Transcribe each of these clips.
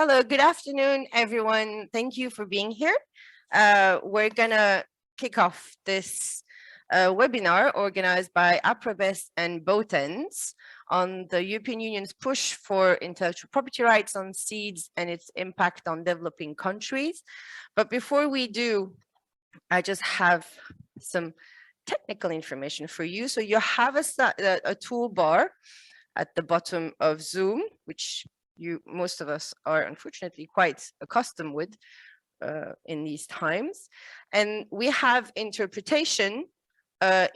Hello, good afternoon, everyone. Thank you for being here. We're gonna kick off this webinar organized by APBREBES and BOTENS on the European Union's push for intellectual property rights on seeds and its impact on developing countries. But before we do, I just have some technical information for you. So you have a toolbar at the bottom of Zoom, which most of us are unfortunately quite accustomed with in these times. And we have interpretation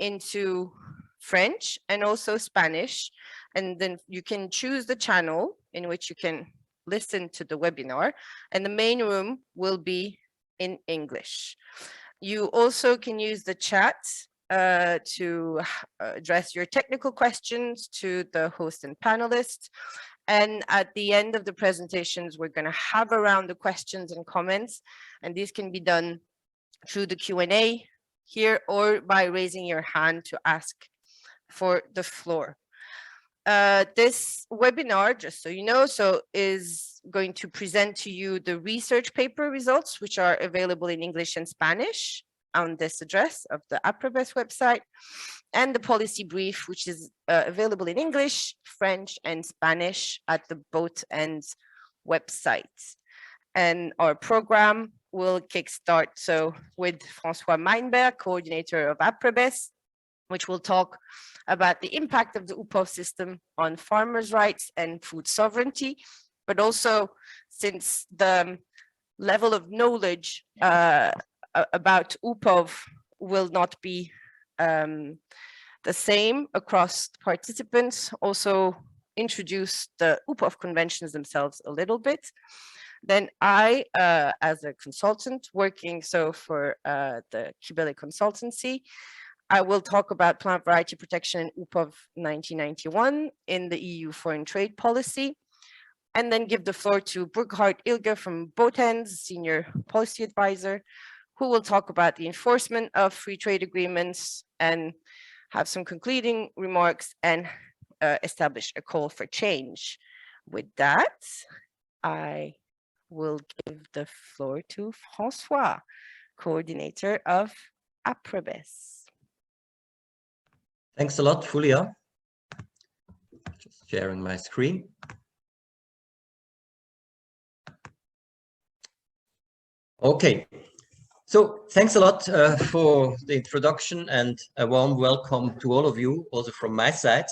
into French and also Spanish. And then you can choose the channel in which you can listen to the webinar. And the main room will be in English. You also can use the chat to address your technical questions to the host and panelists. And at the end of the presentations, we're going to have a round of questions and comments, and these can be done through the Q&A here or by raising your hand to ask for the floor. This webinar, just so you know, is going to present to you the research paper results, which are available in English and Spanish on this address of the APBREBES website, and the policy brief, which is available in English, French, and Spanish at the BOTENS website. And our program will kickstart with François Meinberg, coordinator of APBREBES, which will talk about the impact of the UPOF system on farmers' rights and food sovereignty, but also since the level of knowledge about UPOF will not be the same across participants, also introduce the UPOF conventions themselves a little bit. Then I, as a consultant working for the Kibele consultancy, I will talk about plant variety protection in UPOF 1991 in the EU foreign trade policy, and then give the floor to Burkhard Ilger from BOTENS, senior policy advisor, who will talk about the enforcement of free trade agreements and have some concluding remarks and establish a call for change. With that, I will give the floor to François, coordinator of APBREBES. Thanks a lot, Fulia. Just sharing my screen. Okay. So thanks a lot for the introduction and a warm welcome to all of you, also from my side.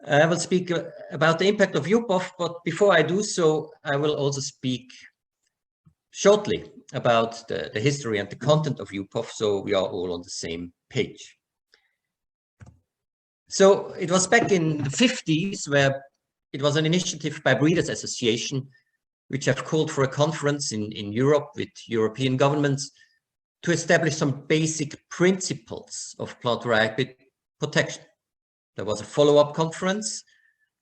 I will speak about the impact of UPOF, but before I do so, I will also speak shortly about the history and the content of UPOF, so we are all on the same page. So it was back in the 50s where it was an initiative by Breeders Association, which have called for a conference in Europe with European governments to establish some basic principles of plant variety protection. There was a follow-up conference,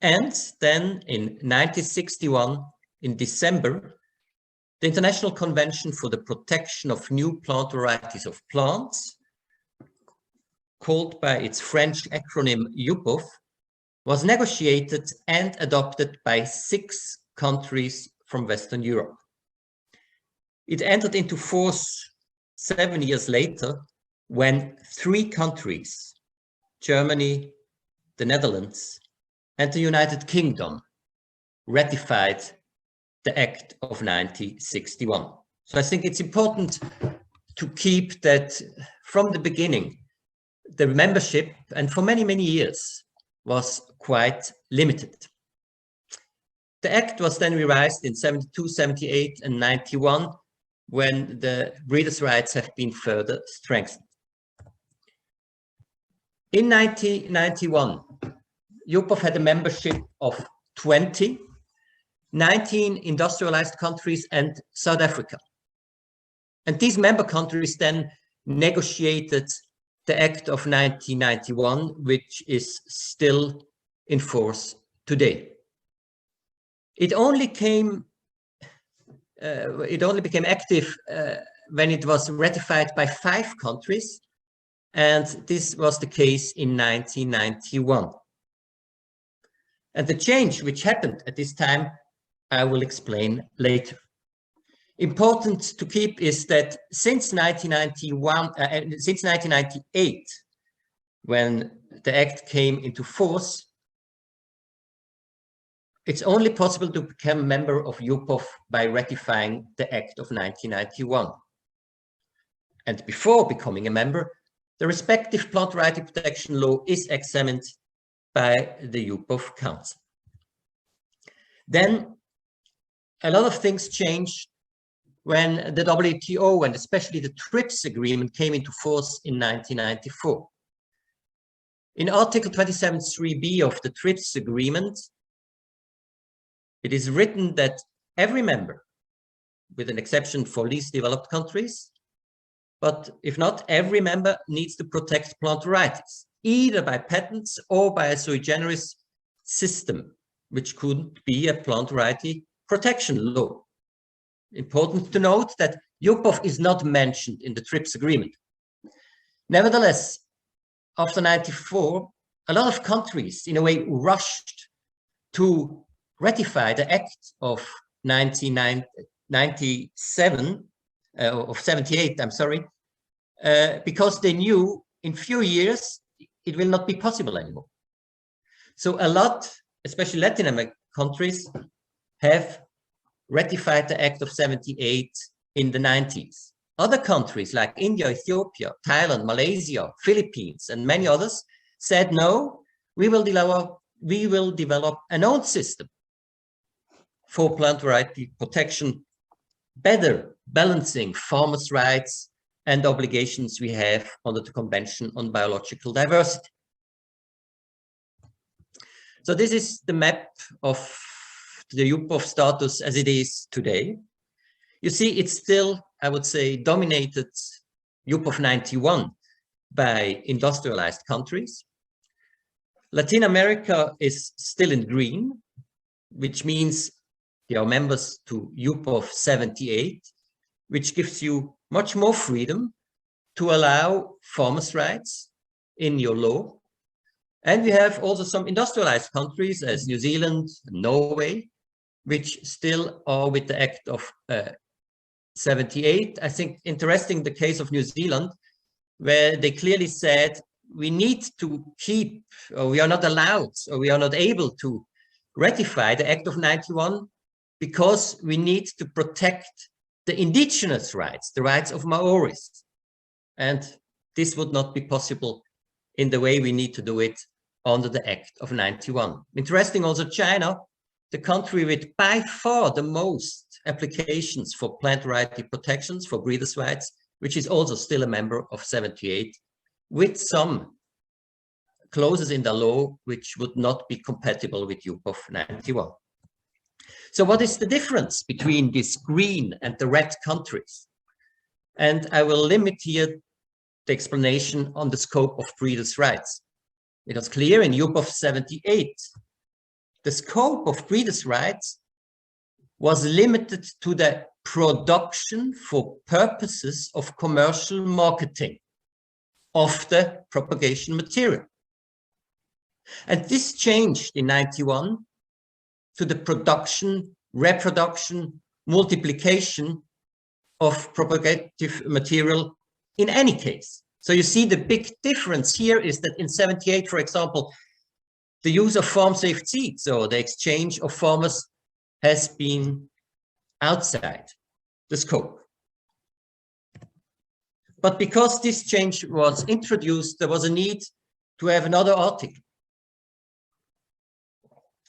and then in 1961, in December, the International Convention for the Protection of New Plant Varieties of Plants, called by its French acronym UPOF, was negotiated and adopted by 6 countries from Western Europe. It entered into force 7 years later when 3 countries, Germany, the Netherlands, and the United Kingdom, ratified the Act of 1961. So I think it's important to keep that from the beginning. The membership, and for many, many years, was quite limited. The Act was then revised in 72, 78, and 91, when the breeders' rights have been further strengthened. In 1991, UPOF had a membership of 20, 19 industrialized countries and South Africa. And these member countries then negotiated the Act of 1991, which is still in force today. It only became active when it was ratified by 5 countries, and this was the case in 1991. And the change which happened at this time I will explain later. Important to keep is that since 1998, when the Act came into force, it's only possible to become a member of UPOF by ratifying the Act of 1991. And before becoming a member, the respective plant variety protection law is examined by the UPOF Council. Then a lot of things changed when the WTO and especially the TRIPS agreement came into force in 1994. In Article 27.3b of the TRIPS agreement, it is written that every member, with an exception for least developed countries, but if not, every member needs to protect plant varieties, either by patents or by a sui generis system, which could be a plant variety protection law. Important to note that UPOF is not mentioned in the TRIPS agreement. Nevertheless, after 94, a lot of countries, in a way, rushed to ratify the Act of 78, I'm sorry, because they knew in few years it will not be possible anymore. So a lot, especially Latin American countries, have ratified the Act of 78 in the 90s. Other countries like India, Ethiopia, Thailand, Malaysia, Philippines, and many others said, no, we will develop an own system for plant variety protection, better balancing farmers' rights and obligations we have under the Convention on Biological Diversity. So this is the map of the UPOF status as it is today. You see, it's still, I would say, dominated UPOF 91 by industrialized countries. Latin America is still in green, which means they are members to UPOF 78, which gives you much more freedom to allow farmers' rights in your law. And we have also some industrialized countries as New Zealand, Norway, which still are with the Act of 78. I think interesting the case of New Zealand, where they clearly said we need to keep, or we are not allowed, or we are not able to ratify the Act of 91 because we need to protect the indigenous rights, the rights of Maoris. And this would not be possible in the way we need to do it under the Act of 91. Interesting also China, the country with by far the most applications for plant variety protections for breeders' rights, which is also still a member of 78, with some clauses in the law which would not be compatible with UPOF 91. So what is the difference between this green and the red countries? And I will limit here the explanation on the scope of breeders' rights. It was clear in UPOF 78, the scope of breeders' rights was limited to the production for purposes of commercial marketing of the propagation material. And this changed in 91 to the production, reproduction, multiplication of propagative material in any case. So you see the big difference here is that in 78, for example, the use of farm-safe seeds or the exchange of farmers has been outside the scope. But because this change was introduced, there was a need to have another article.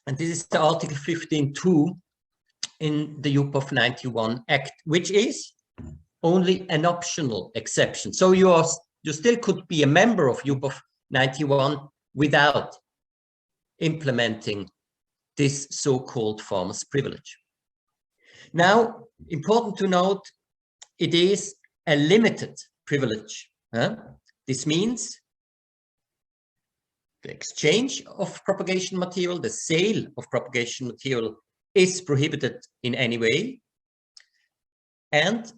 And this is the Article 15.2 in the UPOF 91 Act, which is only an optional exception. So you still could be a member of UPOF 91 without implementing this so-called farmer's privilege. Now, important to note, it is a limited privilege. This means the exchange of propagation material, the sale of propagation material is prohibited in any way. And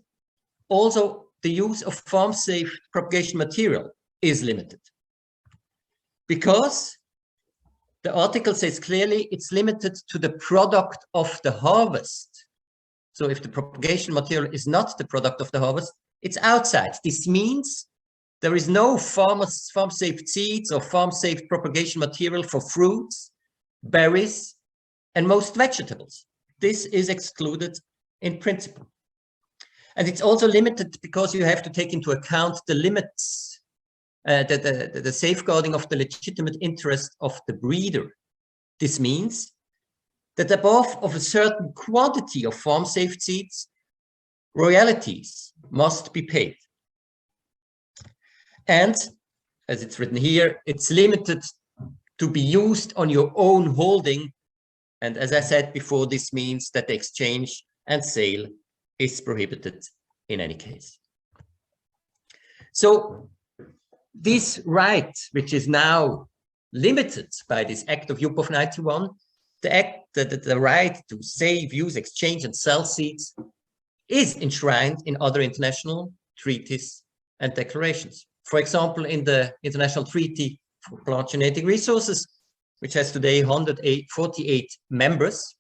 also the use of farm-safe propagation material is limited. Because the article says clearly it's limited to the product of the harvest. So if the propagation material is not the product of the harvest, it's outside. This means there is no farm-safe seeds or farm-safe propagation material for fruits, berries, and most vegetables. This is excluded in principle. And it's also limited because you have to take into account the limits, the safeguarding of the legitimate interest of the breeder. This means that above of a certain quantity of farm-safe seeds, royalties must be paid. And as it's written here, it's limited to be used on your own holding. And as I said before, this means that the exchange and sale is prohibited in any case. So this right, which is now limited by this Act of UPOF 91, the right to save, use, exchange, and sell seeds is enshrined in other international treaties and declarations. For example, in the International Treaty for Plant Genetic Resources, which has today 148 members,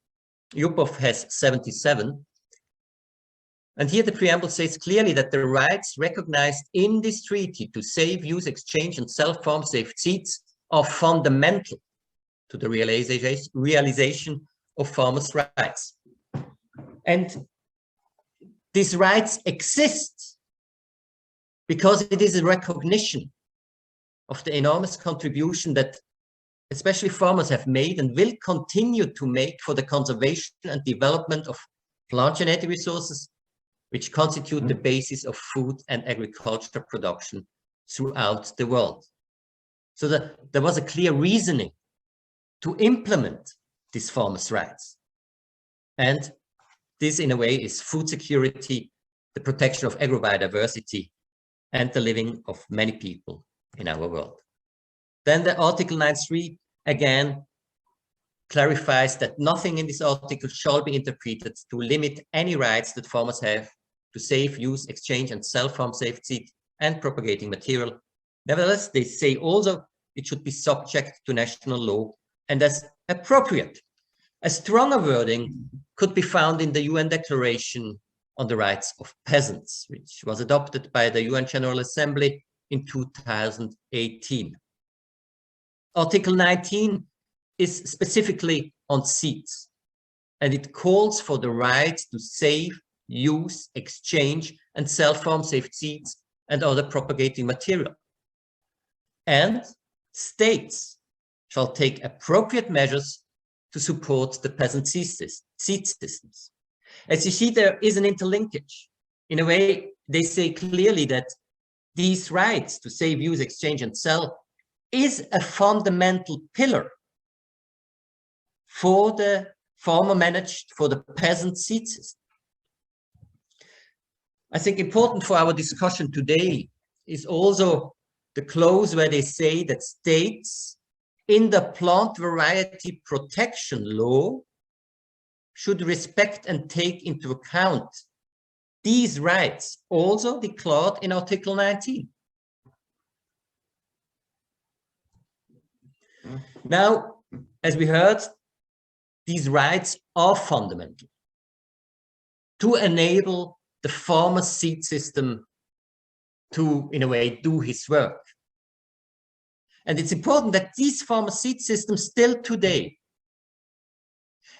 UPOF has 77. And here the preamble says clearly that the rights recognized in this treaty to save, use, exchange, and sell farm-safe seeds are fundamental to the realization of farmers' rights. And these rights exist because it is a recognition of the enormous contribution that especially farmers have made and will continue to make for the conservation and development of plant genetic resources, which constitute the basis of food and agriculture production throughout the world. So there was a clear reasoning to implement these farmers' rights. And this, in a way, is food security, the protection of agrobiodiversity, and the living of many people in our world. Then the Article 9.3 again clarifies that nothing in this article shall be interpreted to limit any rights that farmers have to save, use, exchange, and sell farm-safe seed and propagating material. Nevertheless, they say also it should be subject to national law and as appropriate. A stronger wording could be found in the UN Declaration on the Rights of Peasants, which was adopted by the UN General Assembly in 2018. Article 19 is specifically on seeds, and it calls for the right to save, use, exchange, and sell farm-safe seeds and other propagating material. And states shall take appropriate measures to support the peasant seed systems. As you see, there is an interlinkage. In a way, they say clearly that these rights to save, use, exchange, and sell is a fundamental pillar for the farmer-managed, for the peasant seed system. I think important for our discussion today is also the clause where they say that states in the plant variety protection law should respect and take into account these rights also declared in Article 19. Now, as we heard, these rights are fundamental to enable the farmer seed system to, in a way, do his work. And it's important that this farmer seed system still today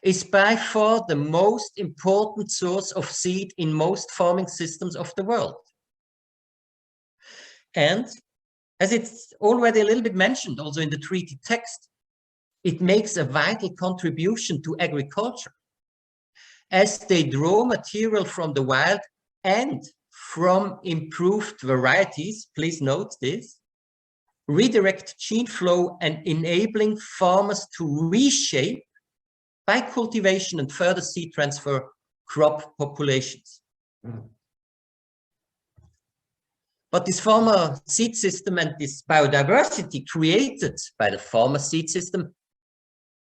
is by far the most important source of seed in most farming systems of the world. And as it's already a little bit mentioned also in the treaty text, it makes a vital contribution to agriculture as they draw material from the wild and from improved varieties, please note this, redirect gene flow and enabling farmers to reshape by cultivation and further seed transfer crop populations. But this farmer seed system and this biodiversity created by the farmer seed system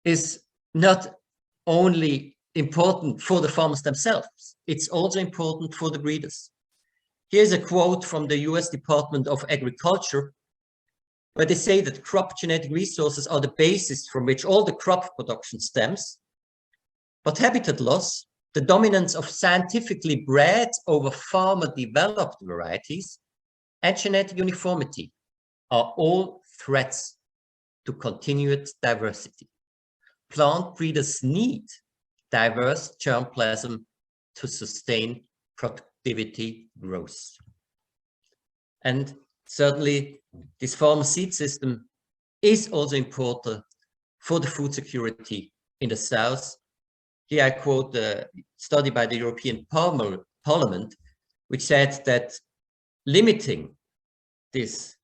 is not only important for the farmers themselves, it's also important for the breeders. Here's a quote from the US Department of Agriculture, where they say that crop genetic resources are the basis from which all the crop production stems. But habitat loss, the dominance of scientifically bred over farmer-developed varieties, and genetic uniformity are all threats to continued diversity. Plant breeders need diverse germplasm to sustain productivity growth. And certainly, this farmer seed system is also important for the food security in the South. Here I quote a study by the European Parliament, which said that limiting this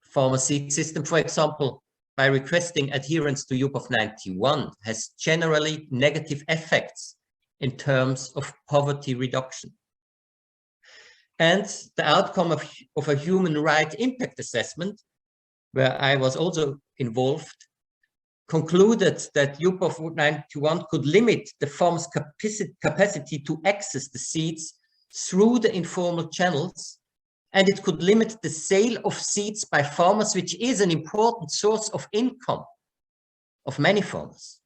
farmer seed system, for example, by requesting adherence to UPOF 91, has generally negative effects in terms of poverty reduction. And the outcome of a human right impact assessment, where I was also involved, concluded that UPOF 91 could limit the farm's capacity to access the seeds through the informal channels, and it could limit the sale of seeds by farmers, which is an important source of income of many farmers.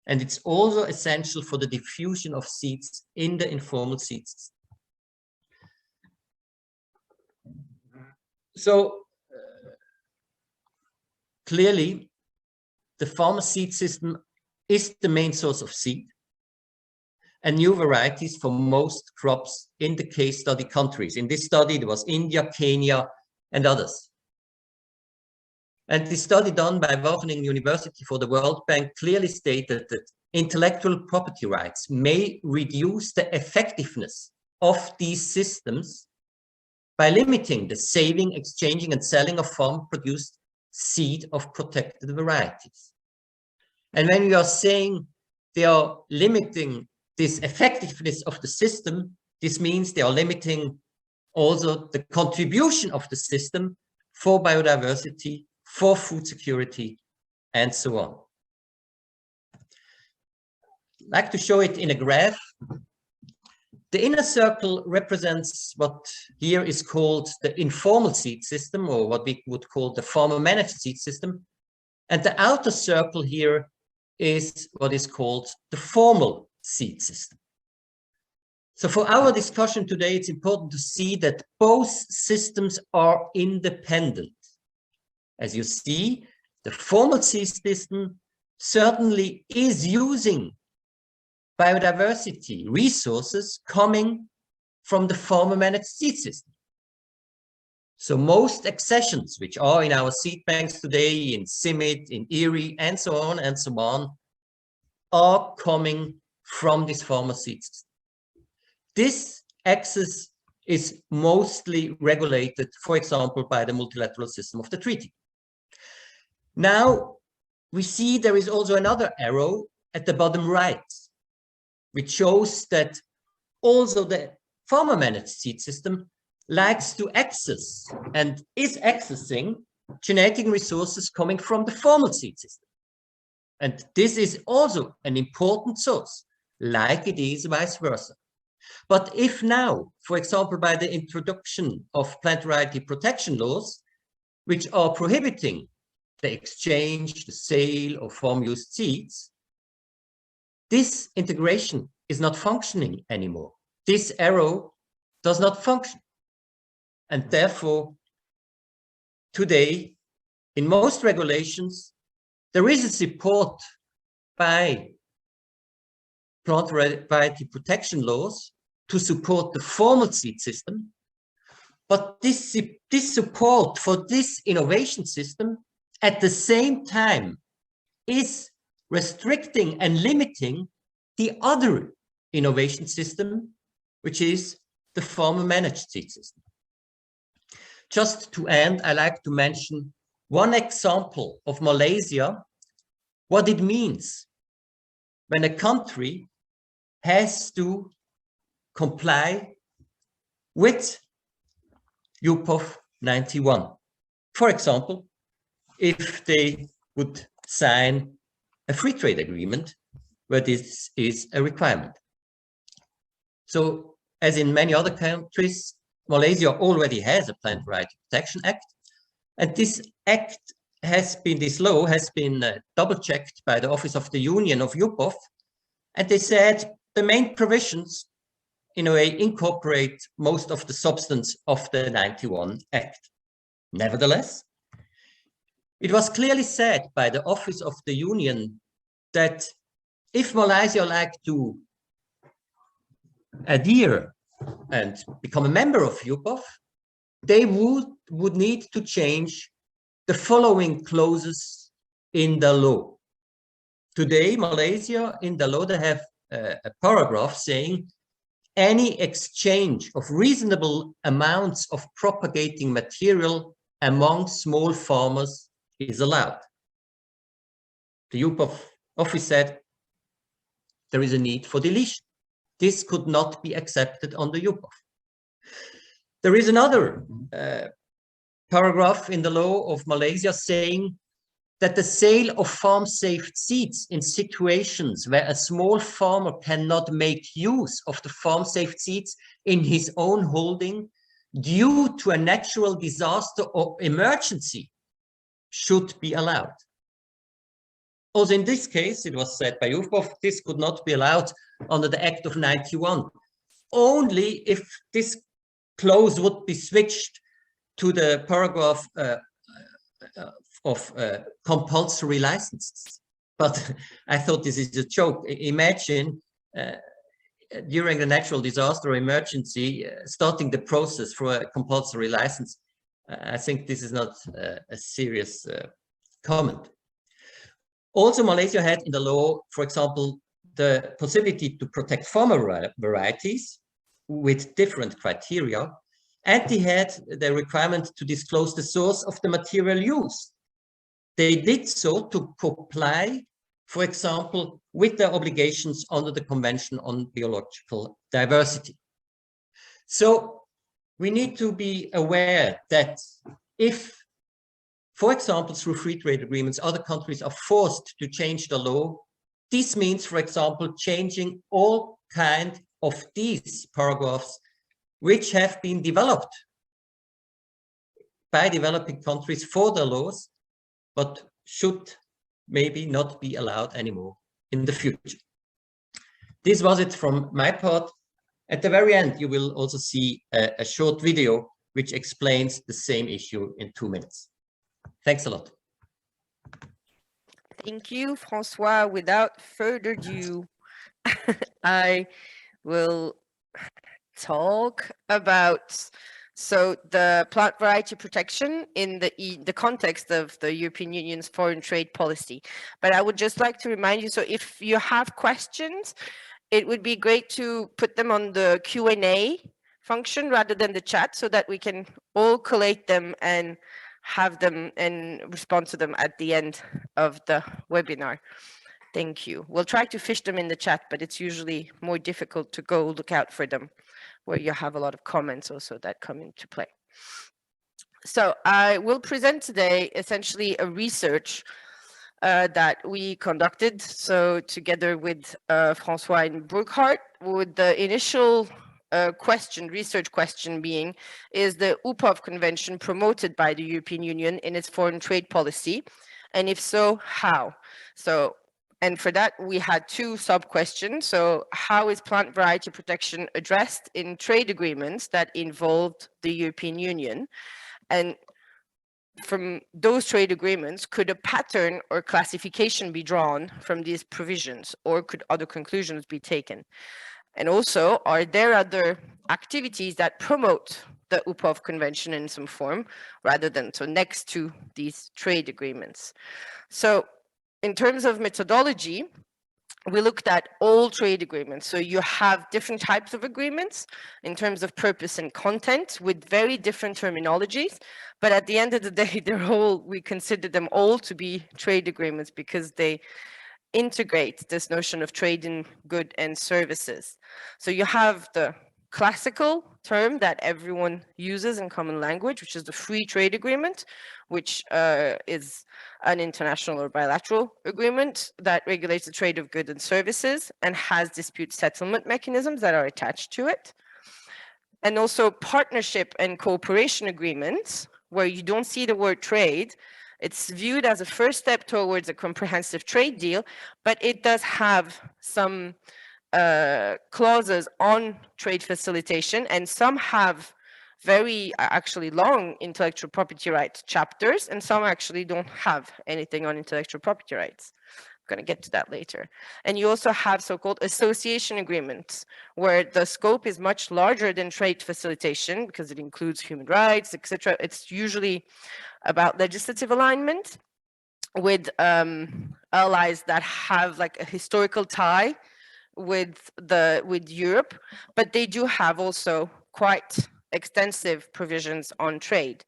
And it's also essential for the diffusion of seeds in the informal seeds. So clearly, the farmer seed system is the main source of seed and new varieties for most crops in the case study countries. In this study, there was India, Kenya, and others. And the study done by Wageningen University for the World Bank clearly stated that intellectual property rights may reduce the effectiveness of these systems by limiting the saving, exchanging, and selling of farm-produced seed of protected varieties. And when we are saying they are limiting this effectiveness of the system, this means they are limiting also the contribution of the system for biodiversity, for food security, and so on. I'd like to show it in a graph. The inner circle represents what here is called the informal seed system, or what we would call the farmer-managed seed system. And the outer circle here is what is called the formal seed system. So for our discussion today, it's important to see that both systems are independent. As you see, the formal seed system certainly is using biodiversity resources coming from the farmer-managed seed system. So most accessions, which are in our seed banks today, in CIMMYT, in Erie, and so on, are coming from this farmer seed system. This access is mostly regulated, for example, by the multilateral system of the treaty. Now, we see there is also another arrow at the bottom right, which shows that also the farmer-managed seed system likes to access and is accessing genetic resources coming from the formal seed system. And this is also an important source, like it is vice versa. But if now, for example, by the introduction of plant variety protection laws, which are prohibiting the exchange, the sale of farm-used seeds, this integration is not functioning anymore. This arrow does not function. And therefore, today, in most regulations, there is a support by plant variety protection laws to support the formal seed system. But this support for this innovation system at the same time is restricting and limiting the other innovation system, which is the farmer-managed seed system. Just to end, I like to mention one example of Malaysia, what it means when a country has to comply with UPOF 91. For example, if they would sign a free trade agreement where this is a requirement. So, as in many other countries, Malaysia already has a Plant Variety Protection Act, And this law has been double-checked by the Office of the Union of UPOF, and they said the main provisions, in a way, incorporate most of the substance of the 91 Act. Nevertheless, it was clearly said by the Office of the Union that if Malaysia like to adhere and become a member of UPOF, they would need to change the following clauses in the law. Today, Malaysia, in the law, they have a paragraph saying any exchange of reasonable amounts of propagating material among small farmers is allowed. The UPOF office said there is a need for deletion. This could not be accepted on the UPOF. There is another paragraph in the law of Malaysia saying that the sale of farm-safe seeds in situations where a small farmer cannot make use of the farm-safe seeds in his own holding due to a natural disaster or emergency should be allowed. Also in this case, it was said by UPOF, this could not be allowed under the Act of 91, only if this clause would be switched to the paragraph of compulsory licenses. But I thought this is a joke. Imagine during the natural disaster or emergency, starting the process for a compulsory license. I think this is not a serious comment. Also, Malaysia had in the law, for example, the possibility to protect farmer varieties with different criteria, and they had the requirement to disclose the source of the material used. They did so to comply, for example, with their obligations under the Convention on Biological Diversity. So we need to be aware that if, for example, through free trade agreements, other countries are forced to change the law, this means, for example, changing all kinds of these paragraphs which have been developed by developing countries for their laws, but should maybe not be allowed anymore in the future. This was it from my part. At the very end, you will also see a short video which explains the same issue in 2 minutes. Thanks a lot. Thank you, Francois. Without further ado, I will talk about the plant variety protection in the context of the European Union's foreign trade policy. But I would just like to remind you, so if you have questions, it would be great to put them on the Q&A function rather than the chat, so that we can all collate them and have them and respond to them at the end of the webinar. Thank you. We'll try to fish them in the chat, but it's usually more difficult to go look out for them, where you have a lot of comments also that come into play. So I will present today essentially a research that we conducted. So together with Francois and Burkhardt, with the initial research question being, is the UPOF Convention promoted by the European Union in its foreign trade policy? And if so, how? And for that, we had 2 sub-questions. So how is plant variety protection addressed in trade agreements that involved the European Union? And from those trade agreements, could a pattern or classification be drawn from these provisions, or could other conclusions be taken? And also, are there other activities that promote the UPOF Convention in some form, rather than next to these trade agreements? So in terms of methodology, we looked at all trade agreements. So you have different types of agreements in terms of purpose and content with very different terminologies. But at the end of the day, we consider them all to be trade agreements because they integrate this notion of trade in goods and services. So you have the classical term that everyone uses in common language, which is the free trade agreement, which is an international or bilateral agreement that regulates the trade of goods and services and has dispute settlement mechanisms that are attached to it. And also partnership and cooperation agreements, where you don't see the word trade. It's viewed as a first step towards a comprehensive trade deal, but it does have some clauses on trade facilitation, and some have very actually long intellectual property rights chapters, and some actually don't have anything on intellectual property rights. I'm going to get to that later. And you also have so-called association agreements, where the scope is much larger than trade facilitation because it includes human rights, etc. It's usually about legislative alignment with allies that have like a historical tie with Europe, but they do have also quite extensive provisions on trade.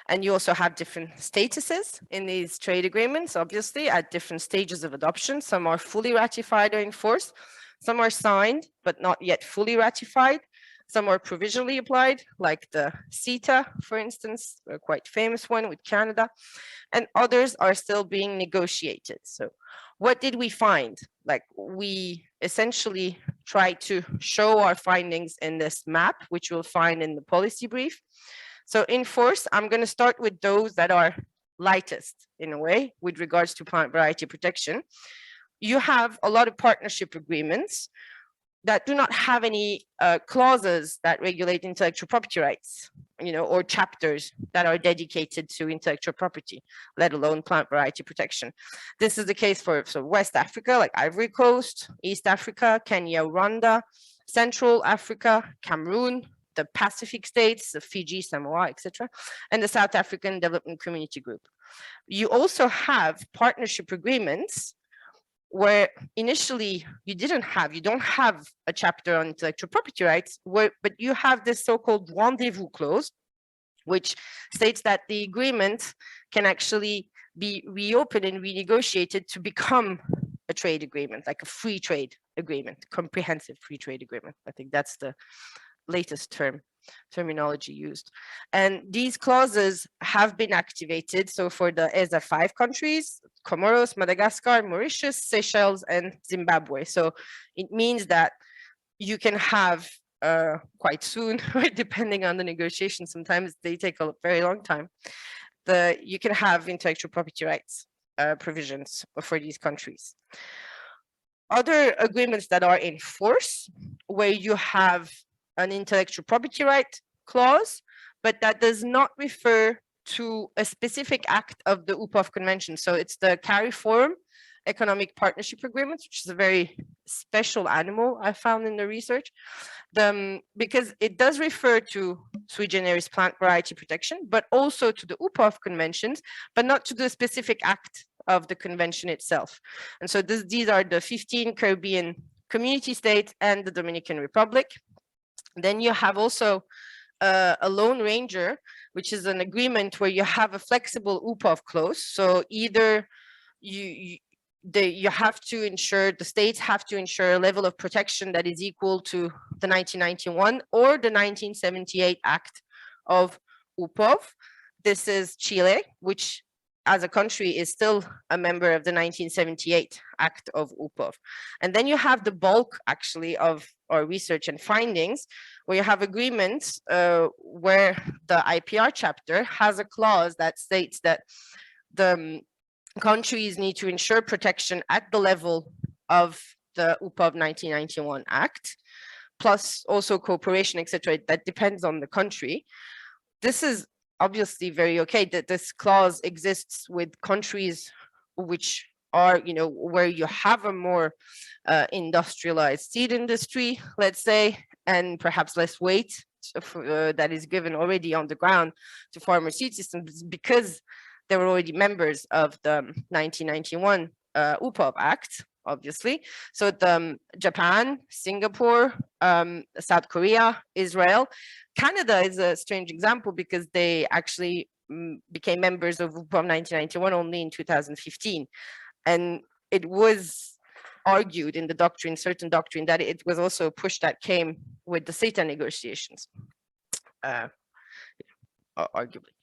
And you also have different statuses in these trade agreements, obviously, at different stages of adoption. Some are fully ratified or enforced, some are signed but not yet fully ratified, some are provisionally applied, like the CETA, for instance, a quite famous one with Canada, and others are still being negotiated. So what did we find? Like, we essentially try to show our findings in this map, which you'll find in the policy brief. So in force, I'm going to start with those that are lightest in a way with regards to plant variety protection. You have a lot of partnership agreements that do not have any clauses that regulate intellectual property rights, or chapters that are dedicated to intellectual property, let alone plant variety protection. This is the case for West Africa, like Ivory Coast, East Africa, Kenya, Rwanda, Central Africa, Cameroon, the Pacific states, the Fiji, Samoa, etc., and the South African Development Community Group. You also have partnership agreements where initially you don't have a chapter on intellectual property rights, but you have this so-called rendezvous clause, which states that the agreement can actually be reopened and renegotiated to become a trade agreement, like a free trade agreement, comprehensive free trade agreement. I think that's the latest terminology used. And these clauses have been activated. So for the ESA 5 countries, Comoros, Madagascar, Mauritius, Seychelles, and Zimbabwe. So it means that you can have quite soon, depending on the negotiation, sometimes they take a very long time, you can have intellectual property rights provisions for these countries. Other agreements that are in force, where you have an intellectual property right clause, but that does not refer to a specific act of the UPOF Convention. So it's the CARIFORUM Economic Partnership Agreement, which is a very special animal I found in the research, because it does refer to sui generis plant variety protection, but also to the UPOF conventions, but not to the specific act of the convention itself. And so these are the 15 Caribbean community states and the Dominican Republic. Then you have also a Lone Ranger, which is an agreement where you have a flexible UPOF clause. So either you have to ensure, the states have to ensure a level of protection that is equal to the 1991 or the 1978 Act of UPOF. This is Chile, which as a country is still a member of the 1978 Act of UPOF. And then you have the bulk actually of our research and findings, where you have agreements where the IPR chapter has a clause that states that the countries need to ensure protection at the level of the UPOF 1991 Act, plus also cooperation, etc. That depends on the country. This is obviously very okay that this clause exists with countries which are, where you have a more industrialized seed industry, let's say, and perhaps less weight that is given already on the ground to farmer seed systems, because they were already members of the 1991 UPOF Act, obviously. So Japan, Singapore, South Korea, Israel. Canada is a strange example because they actually became members of UPOF 1991 only in 2015. And it was argued in the doctrine, certain doctrine, that it was also a push that came with the CETA negotiations, arguably.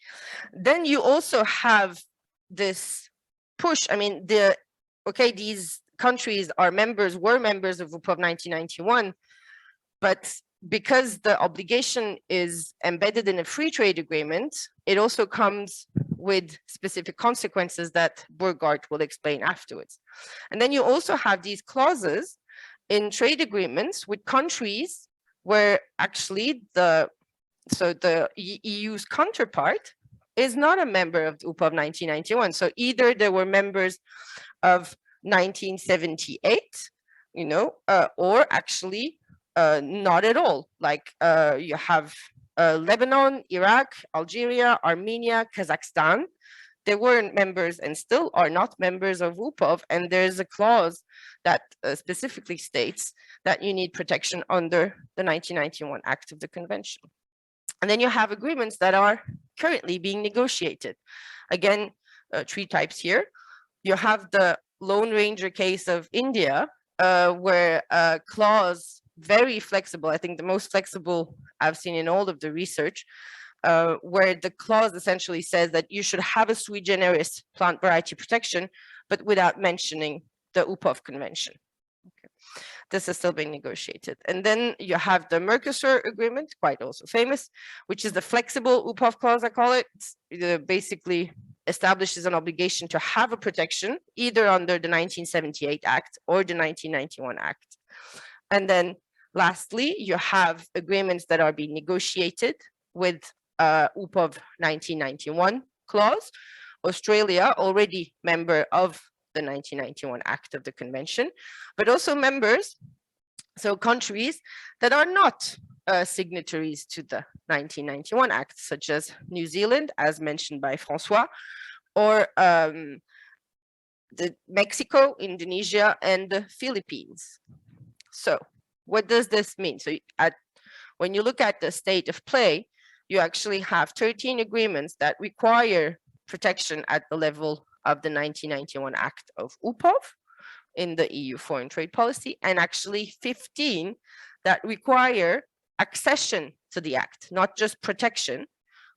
Then you also have this push. I mean, these countries were members of UPOF 1991, but because the obligation is embedded in a free trade agreement, it also comes with specific consequences that Burghardt will explain afterwards. And then you also have these clauses in trade agreements with countries where actually the EU's counterpart is not a member of the UPOF 1991. So either they were members of 1978, or actually not at all. Like you have Lebanon, Iraq, Algeria, Armenia, Kazakhstan. They weren't members and still are not members of UPOF. And there's a clause that specifically states that you need protection under the 1991 Act of the Convention. And then you have agreements that are currently being negotiated. Again, three types here. You have the Lone Ranger case of India, where a clause, very flexible, I think the most flexible I've seen in all of the research, where the clause essentially says that you should have a sui generis plant variety protection, but without mentioning the UPOF convention. Okay. This is still being negotiated. And then you have the Mercosur agreement, quite also famous, which is the flexible UPOF clause, I call it. It basically establishes an obligation to have a protection either under the 1978 Act or the 1991 Act. And then lastly, you have agreements that are being negotiated with UPOF 1991 clause. Australia, already member of the 1991 Act of the Convention, but also members, so countries that are not signatories to the 1991 Act, such as New Zealand, as mentioned by Francois, or Mexico, Indonesia, and the Philippines. So what does this mean? So when you look at the state of play, you actually have 13 agreements that require protection at the level of the 1991 Act of UPOF in the EU foreign trade policy, and actually 15 that require accession to the Act, not just protection,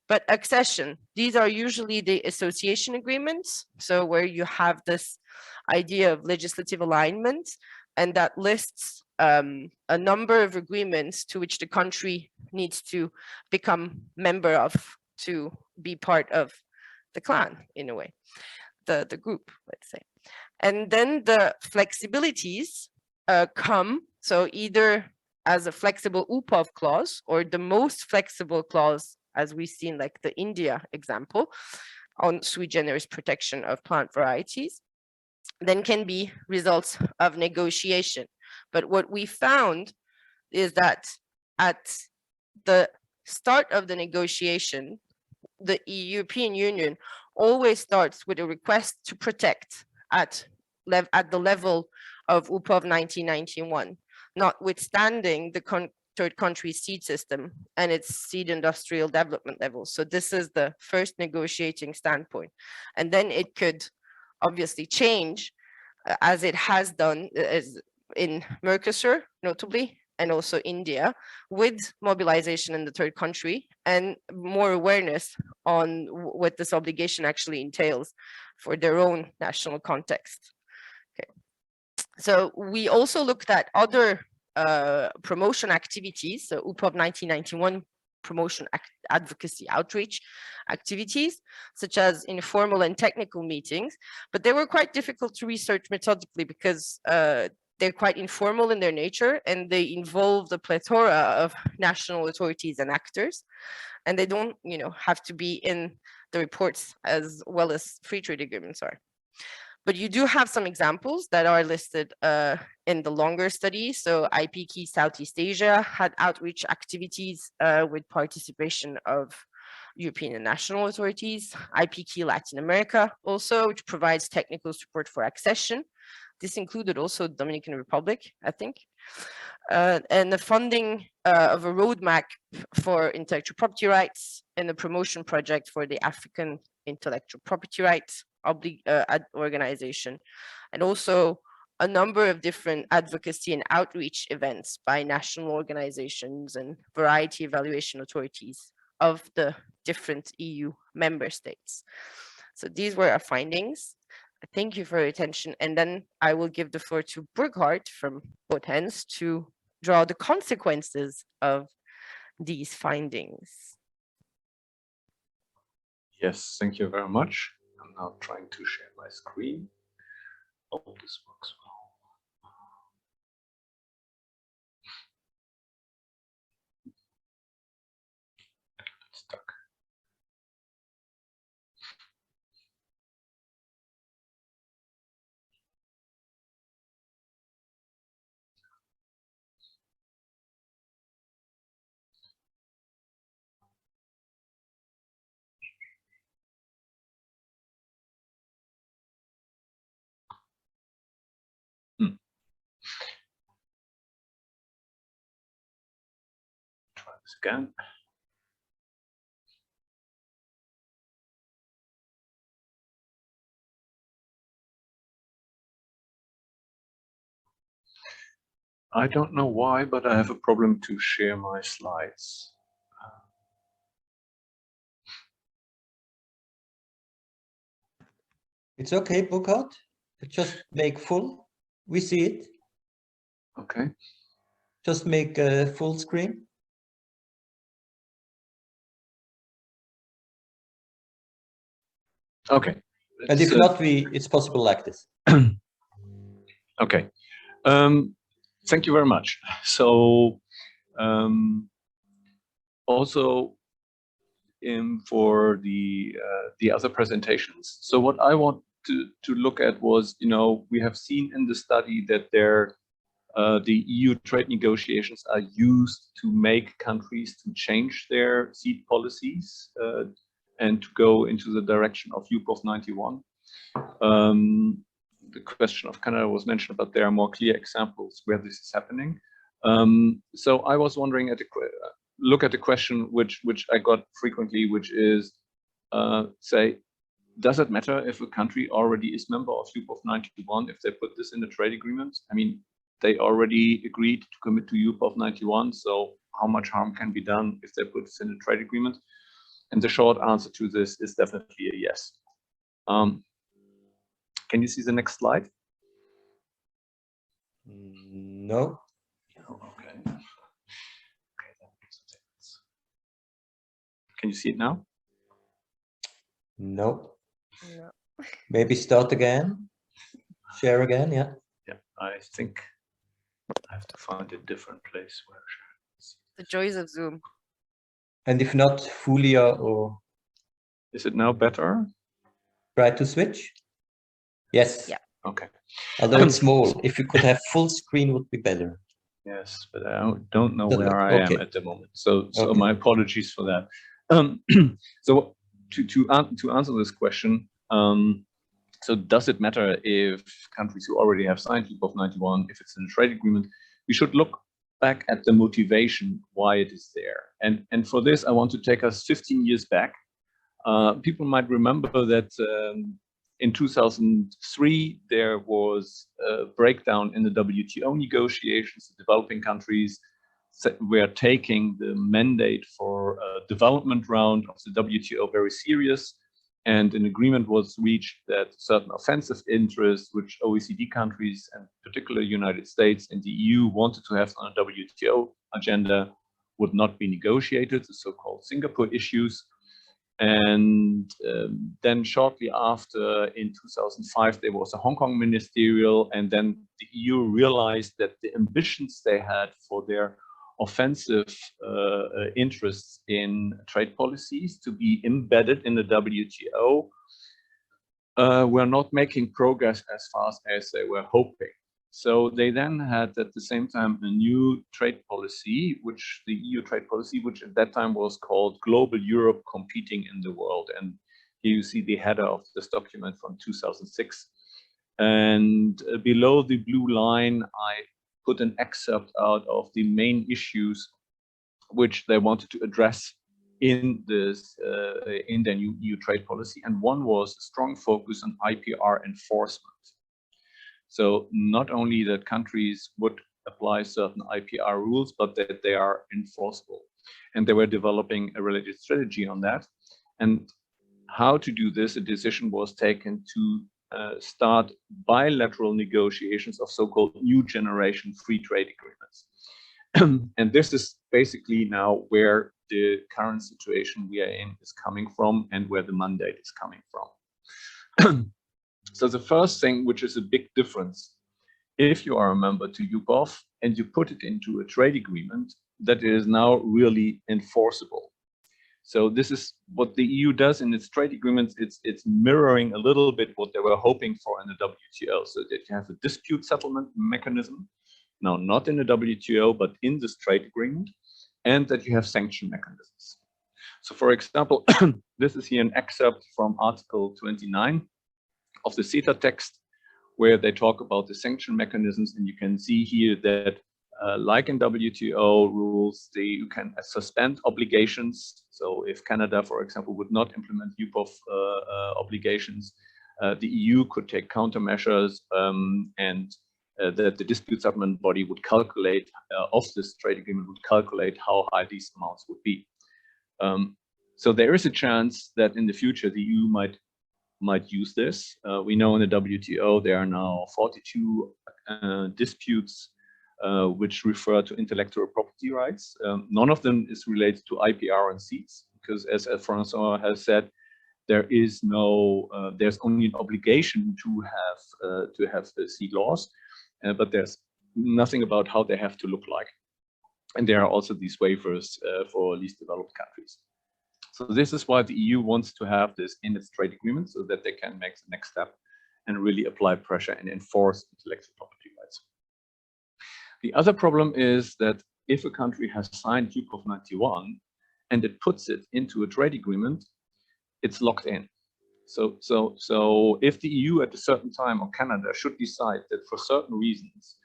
but accession. These are usually the association agreements, so where you have this idea of legislative alignment, and that lists a number of agreements to which the country needs to become member of to be part of the clan, in a way, the group, let's say. And then the flexibilities come, so either as a flexible UPOF clause or the most flexible clause, as we've seen, like the India example, on sui generis protection of plant varieties, then can be results of negotiation. But what we found is that at the start of the negotiation, the European Union always starts with a request to protect at the level of UPOF 1991, notwithstanding the third country seed system and its seed industrial development level. So this is the first negotiating standpoint. And then it could obviously change as it has done as in Mercosur, notably, and also India, with mobilization in the third country and more awareness on what this obligation actually entails for their own national context. Okay. So we also looked at other promotion activities, so UPOF 1991 promotion advocacy outreach activities, such as informal and technical meetings, but they were quite difficult to research methodically because they're quite informal in their nature and they involve the plethora of national authorities and actors, and they don't, have to be in the reports as well as free trade agreements are. But you do have some examples that are listed in the longer study. So IPK Southeast Asia had outreach activities with participation of European and national authorities. IPK Latin America also, which provides technical support for accession. This included also Dominican Republic, I think. And the funding of a roadmap for intellectual property rights and the promotion project for the African intellectual property rights organization, and also a number of different advocacy and outreach events by national organizations and variety evaluation authorities of the different EU member states. So these were our findings. Thank you for your attention. And then I will give the floor to Burghardt from both ends to draw the consequences of these findings. Yes, thank you very much. I'm now trying to share my screen. Oh, this works well. It's stuck. Try this again. I don't know why, but I have a problem to share my slides. It's okay, Burkhard. Just make full. We see it. Okay. Just make a full screen. Okay. And if not, it's possible like this. Okay. Thank you very much. So also for the other presentations. So what I want to look at was, we have seen in the study that the EU trade negotiations are used to make countries to change their seed policies and to go into the direction of UPOF 91. The question of Canada was mentioned, but there are more clear examples where this is happening. So I was wondering look at the question which I got frequently, which is, say, does it matter if a country already is member of UPOF 91 if they put this in the trade agreement? I mean, they already agreed to commit to UPOF 91, so how much harm can be done if they put this in the trade agreement? And the short answer to this is definitely a yes. Can you see the next slide? No. Okay. Can you see it now? No. No. Maybe start again. Share again, yeah. Yeah, I think I have to find a different place where I share. The joys of Zoom. And if not, Fulia or... Is it now better? Try to switch? Yes. Yeah. Okay. Although it's small, if you could have full screen would be better. Yes, but I don't know Doesn't where look- I am okay. at the moment. So Okay. my apologies for that. So to answer this question, so does it matter if countries who already have signed UPOF 91, if it's in a trade agreement? We should look back at the motivation why it is there. And for this, I want to take us 15 years back. People might remember that in 2003, there was a breakdown in the WTO negotiations. The developing countries were taking the mandate for a development round of the WTO very serious. And an agreement was reached that certain offensive interests, which OECD countries, and particularly United States and the EU, wanted to have on a WTO agenda, would not be negotiated, the so-called Singapore issues. And then shortly after, in 2005, there was a Hong Kong ministerial, and then the EU realized that the ambitions they had for their offensive interests in trade policies to be embedded in the WTO were not making progress as fast as they were hoping. So they then had at the same time a new trade policy, the EU trade policy, which at that time was called Global Europe Competing in the World. And here you see the header of this document from 2006. And below the blue line, I put an excerpt out of the main issues which they wanted to address in this in their new EU trade policy. And one was a strong focus on IPR enforcement. So not only that countries would apply certain IPR rules, but that they are enforceable. And they were developing a related strategy on that. And how to do this, a decision was taken to start bilateral negotiations of so-called new generation free trade agreements. And this is basically now where the current situation we are in is coming from and where the mandate is coming from. So the first thing, which is a big difference, if you are a member to UPOF and you put it into a trade agreement, that is now really enforceable. So this is what the EU does in its trade agreements. It's mirroring a little bit what they were hoping for in the WTO, so that you have a dispute settlement mechanism, now not in the WTO, but in this trade agreement, and that you have sanction mechanisms. So for example, this is here an excerpt from Article 29 of the CETA text, where they talk about the sanction mechanisms, and you can see here that like in WTO rules, you can suspend obligations. So if Canada, for example, would not implement UPOF obligations, the EU could take countermeasures, and that the dispute settlement body would calculate, of this trade agreement, would calculate how high these amounts would be. So there is a chance that in the future the EU might use this. We know in the WTO there are now 42 disputes which refer to intellectual property rights. None of them is related to IPR and seats, because as François has said, there is no, there's only an obligation to have seat laws, but there's nothing about how they have to look like. And there are also these waivers for least developed countries. So this is why the EU wants to have this in its trade agreement, so that they can make the next step and really apply pressure and enforce intellectual property rights. The other problem is that if a country has signed UPOF 91 and it puts it into a trade agreement, it's locked in. So if the EU at a certain time, or Canada, should decide that for certain reasons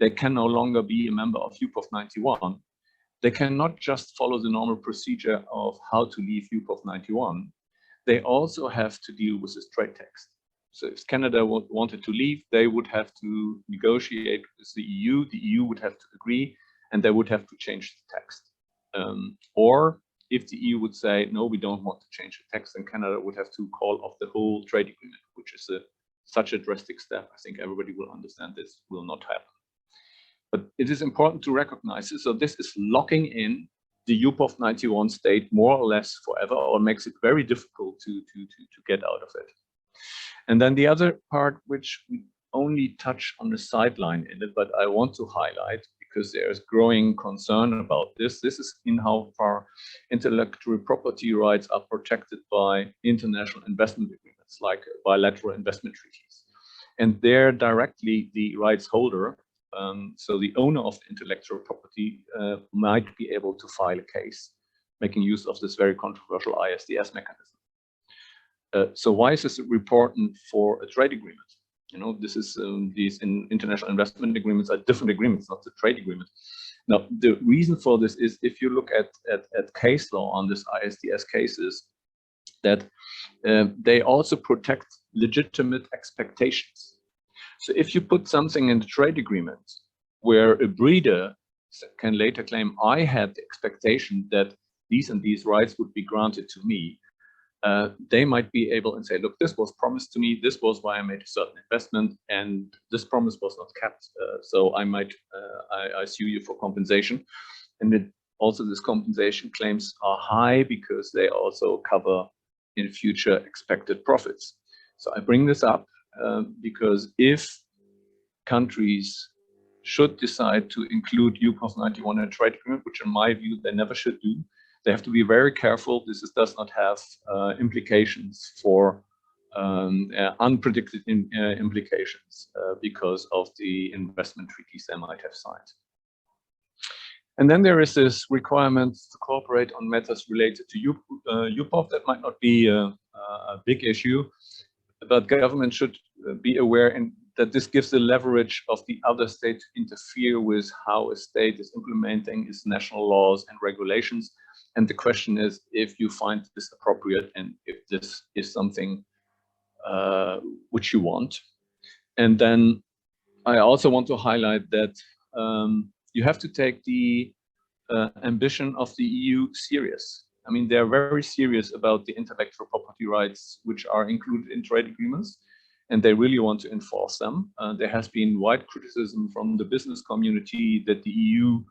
they can no longer be a member of UPOF 91, they cannot just follow the normal procedure of how to leave UPOF 91. They also have to deal with this trade text. So if Canada wanted to leave, they would have to negotiate with the EU would have to agree, and they would have to change the text. Or if the EU would say, no, we don't want to change the text, then Canada would have to call off the whole trade agreement, which is such a drastic step. I think everybody will understand this will not happen. But it is important to recognize this. So this is locking in the UPOF 91 state more or less forever, or makes it very difficult to get out of it. And then the other part, which we only touch on the sideline in it, but I want to highlight because there's growing concern about this. This is in how far intellectual property rights are protected by international investment agreements, like bilateral investment treaties. And there directly the rights holder, so the owner of the intellectual property, might be able to file a case, making use of this very controversial ISDS mechanism. So why is this important for a trade agreement? You know, this is these international investment agreements are different agreements, not the trade agreement. Now, the reason for this is if you look at case law on this ISDS cases, that they also protect legitimate expectations. So if you put something in the trade agreement where a breeder can later claim, I had the expectation that these and these rights would be granted to me, they might be able and say, look, this was promised to me, this was why I made a certain investment, and this promise was not kept. So I might I sue you for compensation. And also this compensation claims are high because they also cover in future expected profits. So I bring this up because if countries should decide to include UPOF 91 in a trade agreement, which in my view they never should do, they have to be very careful. This does not have implications for unpredicted implications because of the investment treaties they might have signed. And then there is this requirement to cooperate on matters related to UPOF. That might not be a big issue, but government should be aware that this gives the leverage of the other state to interfere with how a state is implementing its national laws and regulations. And the question is if you find this appropriate and if this is something which you want. And then I also want to highlight that you have to take the ambition of the EU serious. I mean, they're very serious about the intellectual property rights which are included in trade agreements, and they really want to enforce them. There has been wide criticism from the business community that the EU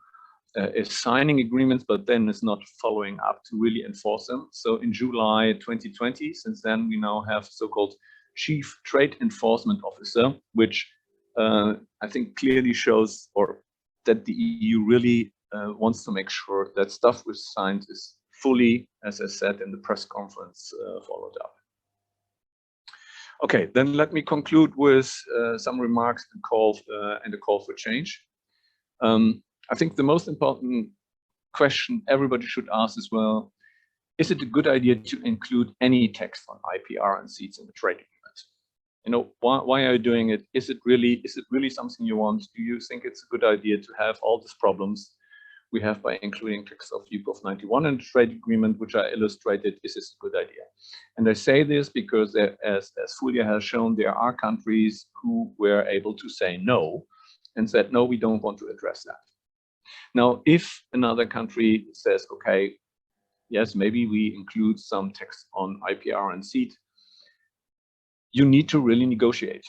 is signing agreements, but then is not following up to really enforce them. So in July 2020, since then, we now have so-called Chief Trade Enforcement Officer, which I think clearly shows that the EU really wants to make sure that stuff which is signed is fully, as I said in the press conference, followed up. Okay, then let me conclude with some remarks and a call for change. I think the most important question everybody should ask as well, is it a good idea to include any text on IPR and seats in the trade agreement? You know, why are you doing it? Is it really something you want? Do you think it's a good idea to have all these problems we have by including text of UPOF 91 in the trade agreement, which I illustrated? Is this a good idea? And I say this because, as Fulya has shown, there are countries who were able to say no and said, no, we don't want to address that. Now, if another country says, okay, yes, maybe we include some text on IPR and seat, you need to really negotiate.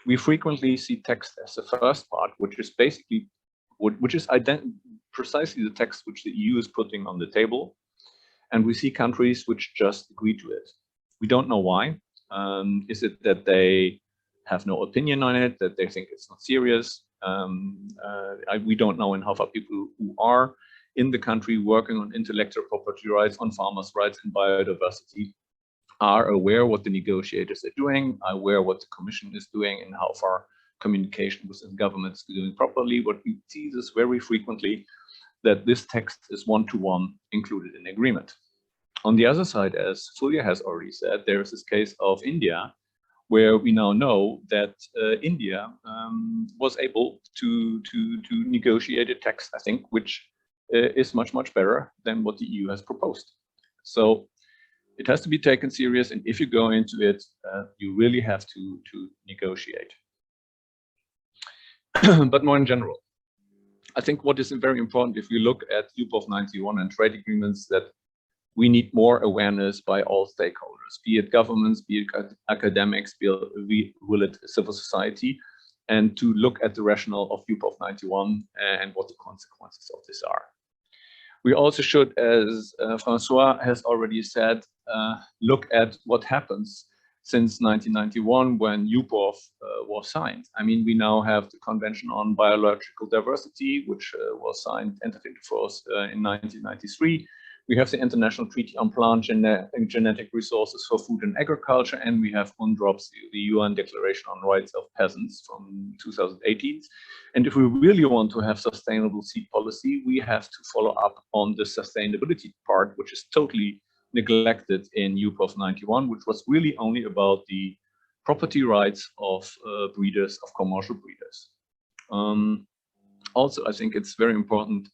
We frequently see text as the first part, which is basically, precisely the text which the EU is putting on the table. And we see countries which just agree to it. We don't know why. Is it that they have no opinion on it, that they think it's not serious? We don't know in how far people who are in the country working on intellectual property rights, on farmers' rights and biodiversity are aware what the negotiators are doing, are aware what the Commission is doing, and how far communication within governments is doing properly. What we see is very frequently that this text is one-to-one included in agreement. On the other side, as Fulya has already said, there is this case of India, where we now know that India was able to negotiate a text, I think, which is much, much better than what the EU has proposed. So it has to be taken serious, and if you go into it, you really have to negotiate. But more in general, I think what is very important, if we look at UPOF 91 and trade agreements, that we need more awareness by all stakeholders, be it governments, be it academics, be it civil society, and to look at the rationale of UPOF 91 and what the consequences of this are. We also should, as Francois has already said, look at what happens since 1991 when UPOF was signed. I mean, we now have the Convention on Biological Diversity, which was signed, entered into force in 1993. We have the International Treaty on Plant and Genetic Resources for Food and Agriculture, and we have UNDROPS, the UN Declaration on Rights of Peasants from 2018. And if we really want to have sustainable seed policy, we have to follow up on the sustainability part, which is totally neglected in UPOF 91, which was really only about the property rights of breeders, of commercial breeders. Also, I think it's very important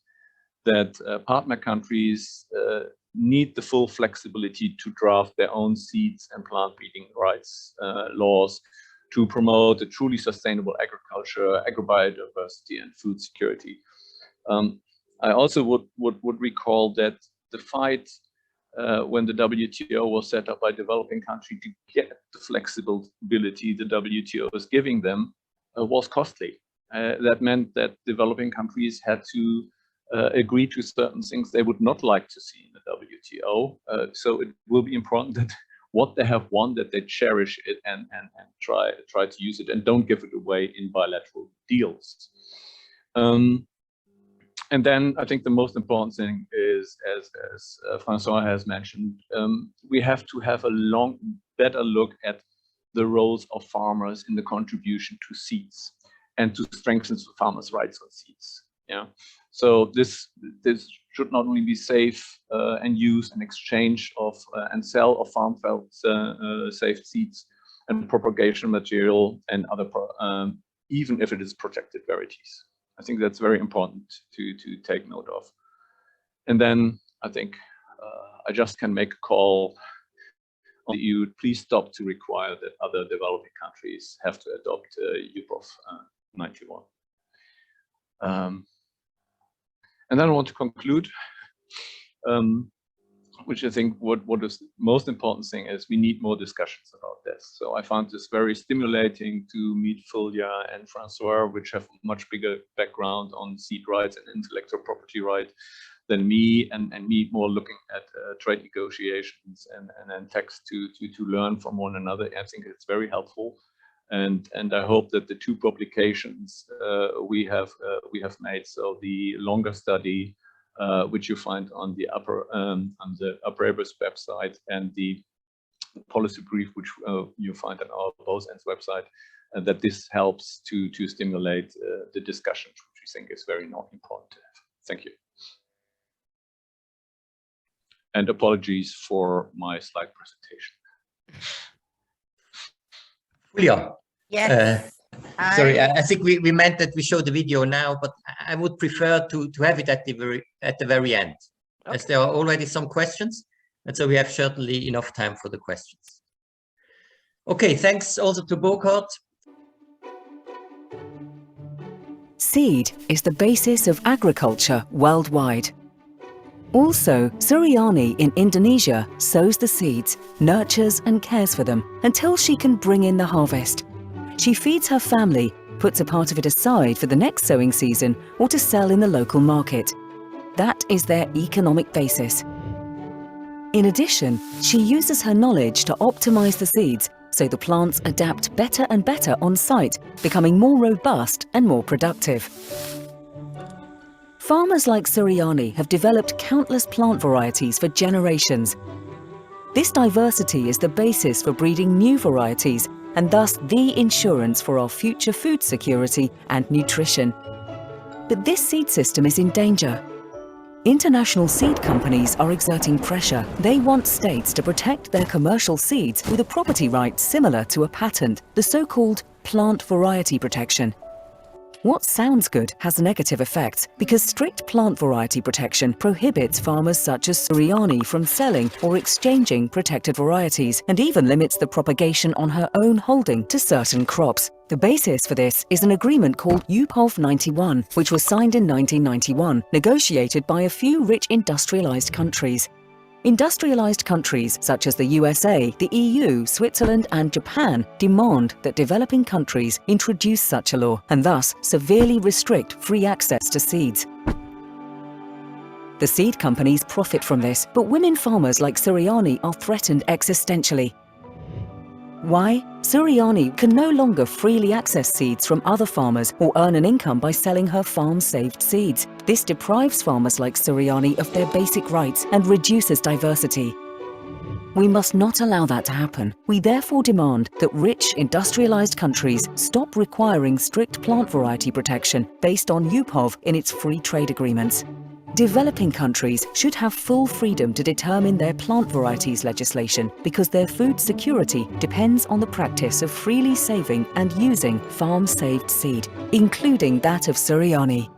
that partner countries need the full flexibility to draft their own seeds and plant breeding rights laws to promote a truly sustainable agriculture, agrobiodiversity, and food security. I also would recall that the fight when the WTO was set up by developing countries to get the flexibility the WTO is giving them was costly. That meant that developing countries had to agree to certain things they would not like to see in the WTO. So it will be important that what they have won, that they cherish it and try to use it and don't give it away in bilateral deals. And then I think the most important thing is, as Francois has mentioned, we have to have a better look at the roles of farmers in the contribution to seeds and to strengthen farmers' rights on seeds. Yeah. So this should not only be safe and use and exchange of and sell of farm safe seeds and propagation material and other, even if it is protected varieties. I think that's very important to take note of. And then I think I just can make a call on the EU. Please stop to require that other developing countries have to adopt UPOF 91. And then I want to conclude. which I think what is the most important thing is we need more discussions about this. So I found this very stimulating to meet Fulya and Francois, which have much bigger background on seed rights and intellectual property right than me, and me more looking at trade negotiations and text to learn from one another. I think it's very helpful, and I hope that the two publications we have made, so the longer study, which you find on the APBREBES website, and the policy brief, which you find on our both ends website, that this helps to stimulate the discussion, which we think is very important to have. Thank you. And apologies for my slide presentation. Julia. Yes. Sorry, I think we meant that we show the video now, but I would prefer to have it at the very end, okay, as there are already some questions, and so we have certainly enough time for the questions. Okay, thanks also to Burkhard. Seed is the basis of agriculture worldwide. Also, Suryani in Indonesia sows the seeds, nurtures and cares for them until she can bring in the harvest. She feeds her family, puts a part of it aside for the next sowing season or to sell in the local market. That is their economic basis. In addition, she uses her knowledge to optimize the seeds so the plants adapt better and better on site, becoming more robust and more productive. Farmers like Suryani have developed countless plant varieties for generations. This diversity is the basis for breeding new varieties and thus the insurance for our future food security and nutrition. But this seed system is in danger. International seed companies are exerting pressure. They want states to protect their commercial seeds with a property right similar to a patent, the so-called plant variety protection. What sounds good has negative effects because strict plant variety protection prohibits farmers such as Suryani from selling or exchanging protected varieties and even limits the propagation on her own holding to certain crops. The basis for this is an agreement called UPOF 91, which was signed in 1991, negotiated by a few rich industrialized countries. Industrialized countries such as the USA, the EU, Switzerland and Japan demand that developing countries introduce such a law and thus severely restrict free access to seeds. The seed companies profit from this, but women farmers like Suryani are threatened existentially. Why? Suryani can no longer freely access seeds from other farmers or earn an income by selling her farm-saved seeds. This deprives farmers like Suryani of their basic rights and reduces diversity. We must not allow that to happen. We therefore demand that rich, industrialized countries stop requiring strict plant variety protection based on UPOF in its free trade agreements. Developing countries should have full freedom to determine their plant varieties legislation because their food security depends on the practice of freely saving and using farm-saved seed, including that of Suryani.